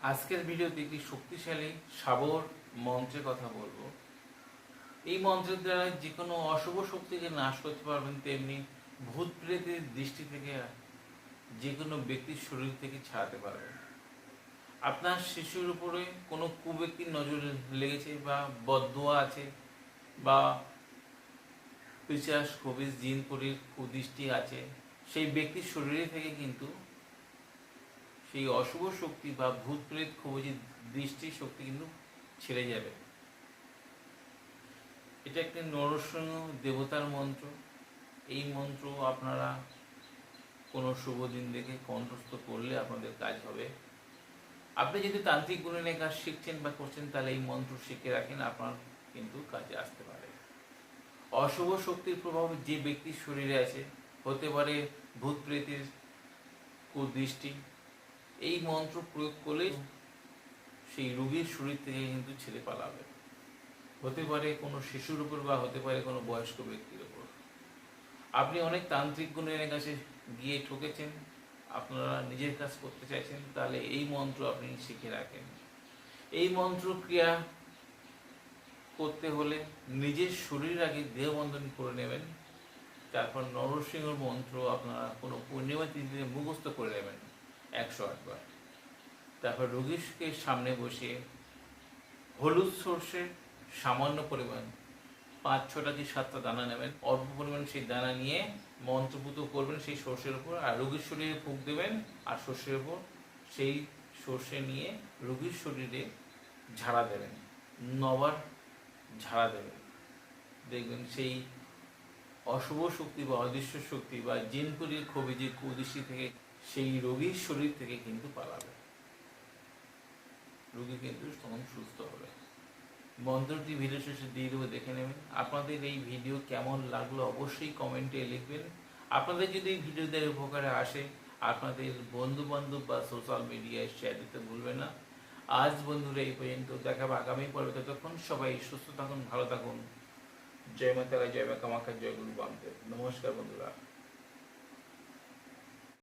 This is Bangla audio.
আজকের ভিডিওতে একটি শক্তিশালী সাবর মন্ত্রের কথা বলবো। এই মন্ত্রের দ্বারা যে কোনো অশুভ শক্তিকে নাশ করতে পারবেন, তেমনি ভূত প্রেতের দৃষ্টি থেকে যে কোনো ব্যক্তির শরীর থেকে ছাড়াতে পারবেন। আপনার শিশুর উপরে কোনো কুব্যক্তির নজর লেগেছে বা বদদোয়া আছে বা পিশাচ খবিশ জিন পরির কুদৃষ্টি আছে, সেই ব্যক্তির শরীরে থেকে কিন্তু সেই অশুভ শক্তি বা ভূত প্রেত খবজি দৃষ্টির শক্তি কিন্তু ছেড়ে যাবে। এটা একটি নরসিংহ দেবতার মন্ত্র। এই মন্ত্র আপনারা কোনো শুভ দিন দেখে কণ্ঠস্থ করলে আপনাদের কাজ হবে। আপনি যদি তান্ত্রিক গুণে নিয়ে কাজ শিখছেন বা করছেন, তাহলে এই মন্ত্র শিখে রাখেন, আপনার কিন্তু কাজে আসতে পারে। অশুভ শক্তির প্রভাব যে ব্যক্তির শরীরে আছে, হতে পারে ভূত প্রেতের কুদৃষ্টি, এই মন্ত্র প্রয়োগ করলে সেই রোগীর শরীর থেকে কিন্তু ছেড়ে পালাবে। হতে পারে কোনো শিশুর উপর বা হতে পারে কোনো বয়স্ক ব্যক্তির উপর। আপনি অনেক তান্ত্রিক গুণের কাছে গিয়ে ঠকেছেন, আপনারা নিজের কাজ করতে চাইছেন, তাহলে এই মন্ত্র আপনি শিখে রাখেন। এই মন্ত্র ক্রিয়া করতে হলে নিজের শরীর আগে দেহবন্ধন করে নেবেন, তারপর নরসিংহর মন্ত্র আপনারা কোনো পূর্ণিমা তিথিতে মুখস্থ করে নেবেন 108 বার। তারপর রোগীকে সামনে বসিয়ে হলুদ সর্ষে সামান্য পরিমাণ 5-6টা কি 7টা দানা নেবেন, অল্প পরিমাণ সেই দানা নিয়ে মন্ত্রপুত করবেন সেই সর্ষের উপর, আর রোগীর শরীরে ফুঁক দেবেন, আর সর্ষের উপর সেই সর্ষে নিয়ে রোগীর শরীরে ঝাড়া দেবেন, 9বার ঝাড়া দেবেন। দেখবেন সেই অশুভ শক্তি বা অদৃশ্য শক্তি বা জিনপুরীর খবিজির কুদৃষ্টি থেকে সেই রোগীর শরীর থেকে কিন্তু পালাবে। রোগী কিন্তু তখন সুস্থ হবে। মন্ত্রটি ভিডিও শেষে দিয়ে দেবো, দেখে নেবেন। আপনাদের এই ভিডিও কেমন লাগলো অবশ্যই কমেন্টে লিখবেন। আপনাদের যদি এই ভিডিও দ্বারা উপকারে আসে, আপনাদের বন্ধু বান্ধব বা সোশ্যাল মিডিয়ায় শেয়ার দিতে ভুলবেন না। আজ বন্ধুরা এই পর্যন্ত, দেখাবো আগামী পর্বে। ততক্ষণ সবাই সুস্থ থাকুন, ভালো থাকুন। জয় মা তারা, জয় মা কামাখ্যা, জয় গুরু বামদেব। নমস্কার বন্ধুরা।